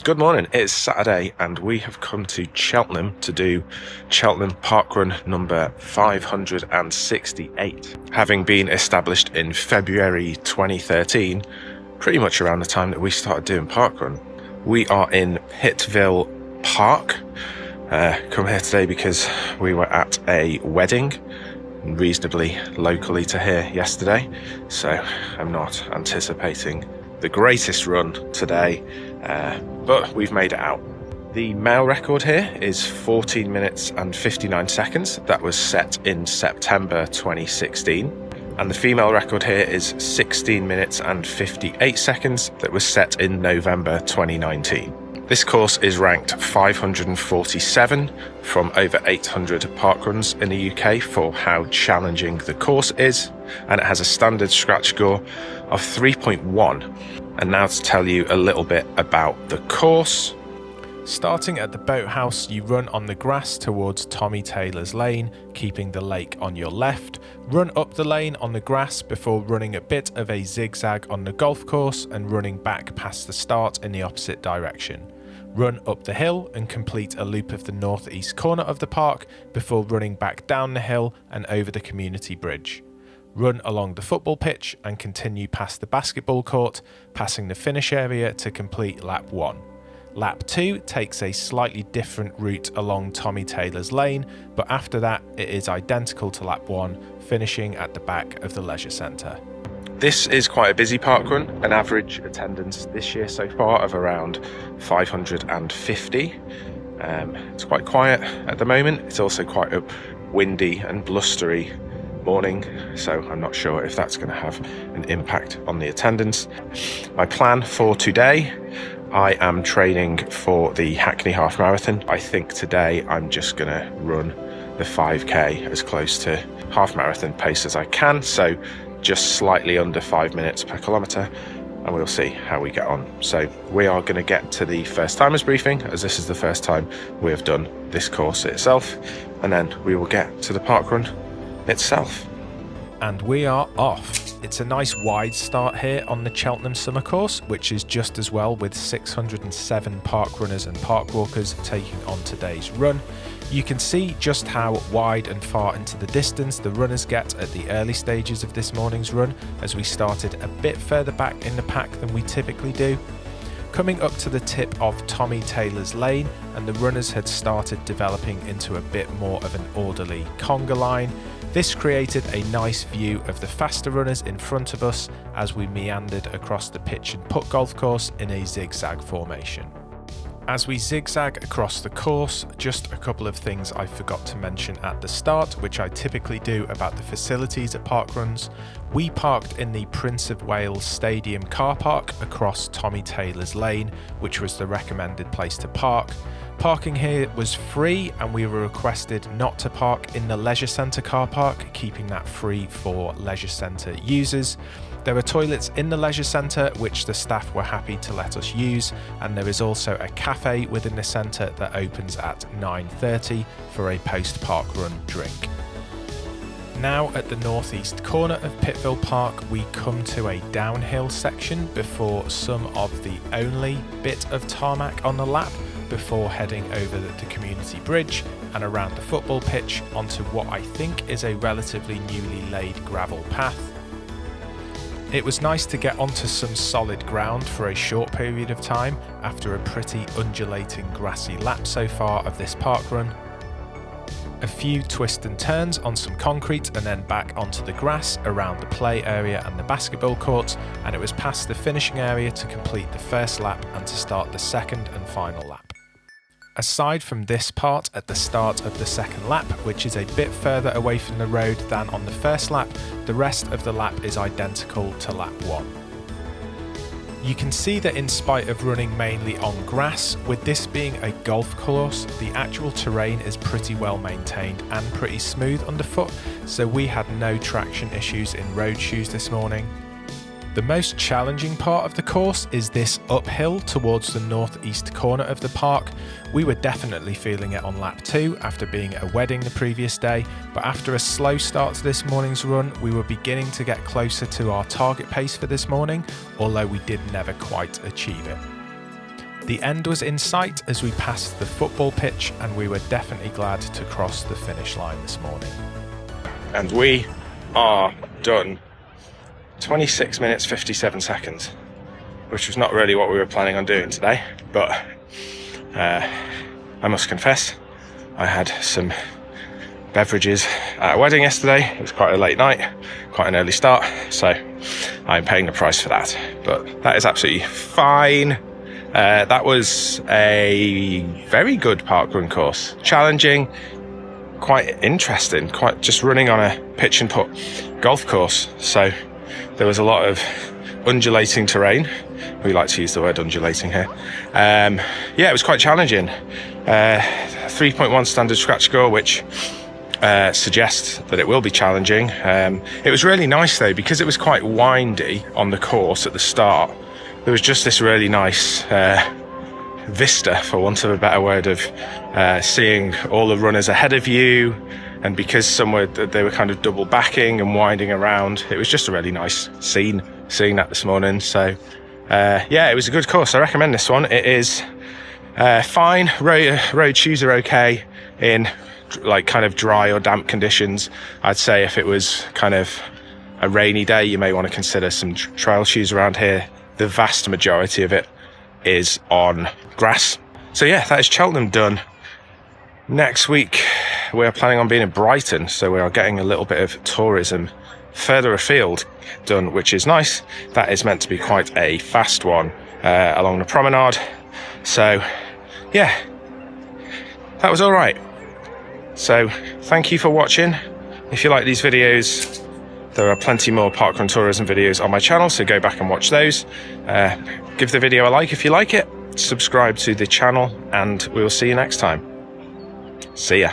Good morning, it's Saturday and we have come to Cheltenham to do Cheltenham Parkrun number 568. Having been established in February 2013, pretty much around the time that we started doing Parkrun. We are in Pittville Park. Come here today because we were at a wedding reasonably locally to here yesterday, so I'm not anticipating the greatest run today, but we've made it out. The male record here is 14 minutes and 59 seconds. That was set in September 2016. And the female record here is 16 minutes and 58 seconds. That was set in November 2019. This course is ranked 547 from over 800 parkruns in the UK for how challenging the course is, and it has a standard scratch score of 3.1. And now to tell you a little bit about the course. Starting at the boathouse, you run on the grass towards Tommy Taylor's lane, keeping the lake on your left. Run up the lane on the grass before running a bit of a zigzag on the golf course and running back past the start in the opposite direction. Run up the hill and complete a loop of the northeast corner of the park before running back down the hill and over the community bridge. Run along the football pitch and continue past the basketball court, passing the finish area to complete lap 1. Lap 2 takes a slightly different route along Tommy Taylor's lane, but after that it is identical to lap 1, finishing at the back of the leisure centre. This is quite a busy parkrun, an average attendance this year so far of around 550. It's quite quiet at the moment. It's also quite a windy and blustery morning, so I'm not sure if that's going to have an impact on the attendance. My plan for today, I am training for the Hackney Half Marathon. I think today I'm just going to run the 5k as close to half marathon pace as I can, so just slightly under 5 minutes per kilometre, and we'll see how we get on. So we are going to get to the first timers briefing, as this is the first time we have done this course itself, and then we will get to the parkrun itself. And we are off. It's a nice wide start here on the Cheltenham summer course, which is just as well, with 607 park runners and park walkers taking on today's run. You can see just how wide and far into the distance the runners get at the early stages of this morning's run, as we started a bit further back in the pack than we typically do. Coming up to the tip of Tommy Taylor's lane, and the runners had started developing into a bit more of an orderly conga line. This created a nice view of the faster runners in front of us as we meandered across the pitch and putt golf course in a zigzag formation. As we zigzag across the course, just a couple of things I forgot to mention at the start, which I typically do about the facilities at parkruns. We parked in the Prince of Wales Stadium car park across Tommy Taylor's lane, which was the recommended place to park. Parking here was free, and we were requested not to park in the leisure centre car park, keeping that free for leisure centre users. There are toilets in the leisure centre which the staff were happy to let us use, and there is also a cafe within the centre that opens at 9:30 for a post-park run drink. Now at the northeast corner of Pittville Park, we come to a downhill section before some of the only bit of tarmac on the lap, before heading over the community bridge and around the football pitch onto what I think is a relatively newly laid gravel path. It was nice to get onto some solid ground for a short period of time after a pretty undulating grassy lap so far of this parkrun. A few twists and turns on some concrete, and then back onto the grass around the play area and the basketball court, and it was past the finishing area to complete the first lap and to start the second and final lap. Aside from this part at the start of the second lap, which is a bit further away from the road than on the first lap, the rest of the lap is identical to lap 1. You can see that in spite of running mainly on grass, with this being a golf course, the actual terrain is pretty well maintained and pretty smooth underfoot, so we had no traction issues in road shoes this morning. The most challenging part of the course is this uphill towards the northeast corner of the park. We were definitely feeling it on lap 2 after being at a wedding the previous day, but after a slow start to this morning's run, we were beginning to get closer to our target pace for this morning, although we did never quite achieve it. The end was in sight as we passed the football pitch, and we were definitely glad to cross the finish line this morning. And we are done. 26 minutes 57 seconds, which was not really what we were planning on doing today, but I must confess I had some beverages at a wedding yesterday. It was quite a late night, quite an early start, so I'm paying the price for that, but that is absolutely fine. That was a very good parkrun course, challenging, quite interesting, quite just running on a pitch and putt golf course, so there was a lot of undulating terrain. We like to use the word undulating here. Yeah, it was quite challenging. 3.1 standard scratch score, which suggests that it will be challenging. It was really nice though, because it was quite windy on the course at the start. There was just this really nice vista, for want of a better word, of seeing all the runners ahead of you, and because they were kind of double backing and winding around, it was just a really nice scene seeing that this morning. So yeah, it was a good course. I recommend this one. It is fine. Road shoes are okay in like kind of dry or damp conditions. I'd say if it was kind of a rainy day, you may want to consider some trail shoes around here. The vast majority of it is on grass. So yeah, that is Cheltenham done. Next week we are planning on being in Brighton, so we are getting a little bit of tourism further afield done, which is nice. That is meant to be quite a fast one along the promenade. So yeah, that was all right. So thank you for watching. If you like these videos, there are plenty more parkrun tourism videos on my channel, so go back and watch those. Give the video a like if you like it, subscribe to the channel, and we will see you next time. See ya.